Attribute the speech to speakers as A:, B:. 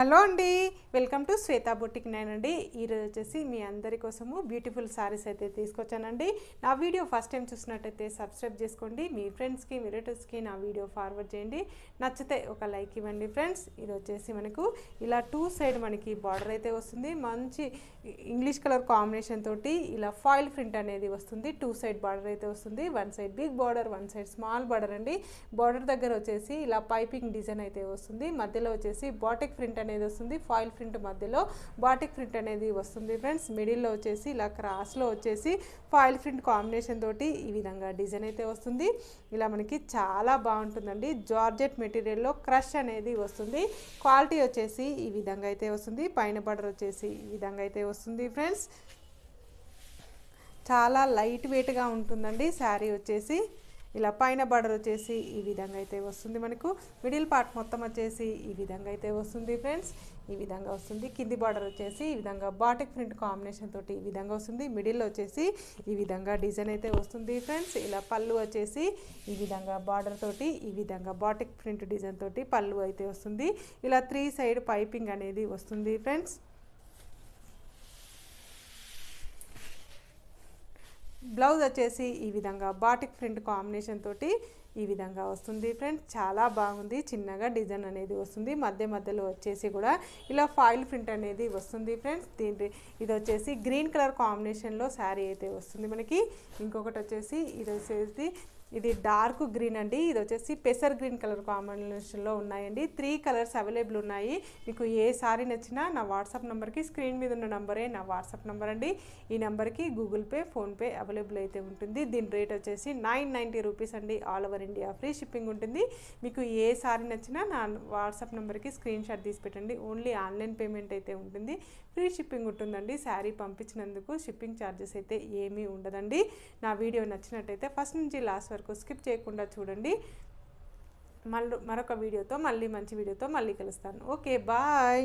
A: Hello అండి, welcome to Shweta boutique nine అండి. ఈరోజు వచ్చేసి మీ అందరి కోసము బ్యూటిఫుల్ సారీస్ అయితే తీసుకొచ్చానండి. నా వీడియో ఫస్ట్ టైం చూసినట్టయితే సబ్స్క్రైబ్ చేసుకోండి. మీ ఫ్రెండ్స్కి మీ రిలేటివ్స్కి నా వీడియో ఫార్వర్డ్ చేయండి. నచ్చితే ఒక లైక్ ఇవ్వండి ఫ్రెండ్స్. ఇది వచ్చేసి మనకు ఇలా టూ సైడ్ మనకి బార్డర్ అయితే వస్తుంది. మంచి ఇంగ్లీష్ కలర్ కాంబినేషన్ తోటి ఇలా ఫాయిల్ ప్రింట్ అనేది వస్తుంది. టూ సైడ్ బార్డర్ అయితే వస్తుంది. One side big border, one side small border అండి. బార్డర్ దగ్గర వచ్చేసి ఇలా పైపింగ్ డిజైన్ అయితే వస్తుంది. మధ్యలో వచ్చేసి బాటిక్ ప్రింట్ అనేది వస్తుంది. ఫాయిల్ ప్రింట్ మధ్యలో బాటిక్ ప్రింట్ అనేది వస్తుంది ఫ్రెండ్స్. మిడిల్లో వచ్చేసి ఇలా క్రాస్లో వచ్చేసి ఫాయిల్ ప్రింట్ కాంబినేషన్ తోటి ఈ విధంగా డిజైన్ అయితే వస్తుంది. ఇలా మనకి చాలా బాగుంటుందండి. జార్జెట్ మెటీరియల్లో క్రష్ అనేది వస్తుంది. క్వాలిటీ వచ్చేసి ఈ విధంగా అయితే వస్తుంది. పైన బార్డర్ వచ్చేసి ఈ విధంగా అయితే వస్తుంది ఫ్రెండ్స్. చాలా లైట్ వెయిట్గా ఉంటుందండి శారీ వచ్చేసి. ఇలా పైన బార్డర్ వచ్చేసి ఈ విధంగా అయితే వస్తుంది. మనకు మిడిల్ పార్ట్ మొత్తం వచ్చేసి ఈ విధంగా అయితే వస్తుంది ఫ్రెండ్స్. ఈ విధంగా వస్తుంది. కింది బార్డర్ వచ్చేసి ఈ విధంగా బాటిక్ ప్రింట్ కాంబినేషన్ తోటి ఈ విధంగా వస్తుంది. మిడిల్లో వచ్చేసి ఈ విధంగా డిజైన్ అయితే వస్తుంది ఫ్రెండ్స్. ఇలా పళ్ళు వచ్చేసి ఈ విధంగా బార్డర్ తోటి ఈ విధంగా బాటిక్ ప్రింట్ డిజైన్ తోటి పళ్ళు అయితే వస్తుంది. ఇలా 3 సైడ్ పైపింగ్ అనేది వస్తుంది ఫ్రెండ్స్. బ్లౌజ్ వచ్చేసి ఈ విధంగా బాటిక్ ప్రింట్ కాంబినేషన్ తోటి ఈ విధంగా వస్తుంది ఫ్రెండ్స్. చాలా బాగుంది. చిన్నగా డిజైన్ అనేది వస్తుంది. మధ్యలో వచ్చేసి కూడా ఇలా ఫాయిల్ ప్రింట్ అనేది వస్తుంది ఫ్రెండ్స్. ఇది వచ్చేసి గ్రీన్ కలర్ కాంబినేషన్లో శారీ అయితే వస్తుంది మనకి. ఇంకొకటి వచ్చేసి ఇది డార్క్ గ్రీన్ అండి. ఇది వచ్చేసి పెసర్ గ్రీన్ కలర్ కాంబినేషన్లో ఉన్నాయండి. 3 కలర్స్ అవైలబుల్ ఉన్నాయి. మీకు ఏ సారీ నచ్చినా నా వాట్సాప్ నెంబర్కి, స్క్రీన్ మీద ఉన్న నెంబరే నా వాట్సాప్ నెంబర్ అండి. ఈ నెంబర్కి గూగుల్ పే, ఫోన్పే అవైలబుల్ అయితే ఉంటుంది. దీని రేట్ వచ్చేసి 990 రూపీస్ అండి. All over India free shipping ఉంటుంది. మీకు ఏ సారీ నచ్చినా నా వాట్సాప్ నెంబర్కి స్క్రీన్ షాట్ తీసి పెట్టండి. ఓన్లీ ఆన్లైన్ పేమెంట్ అయితే ఉంటుంది. ఫ్రీ షిప్పింగ్ ఉంటుందండి. శారీ పంపించినందుకు షిప్పింగ్ ఛార్జెస్ అయితే ఏమీ ఉండదండి. నా వీడియో నచ్చినట్టయితే ఫస్ట్ నుంచి లాస్ట్ వరకు స్కిప్ చేయకుండా చూడండి. మరొక వీడియోతో మళ్ళీ మంచి వీడియోతో మళ్ళీ కలుస్తాను. Okay, bye.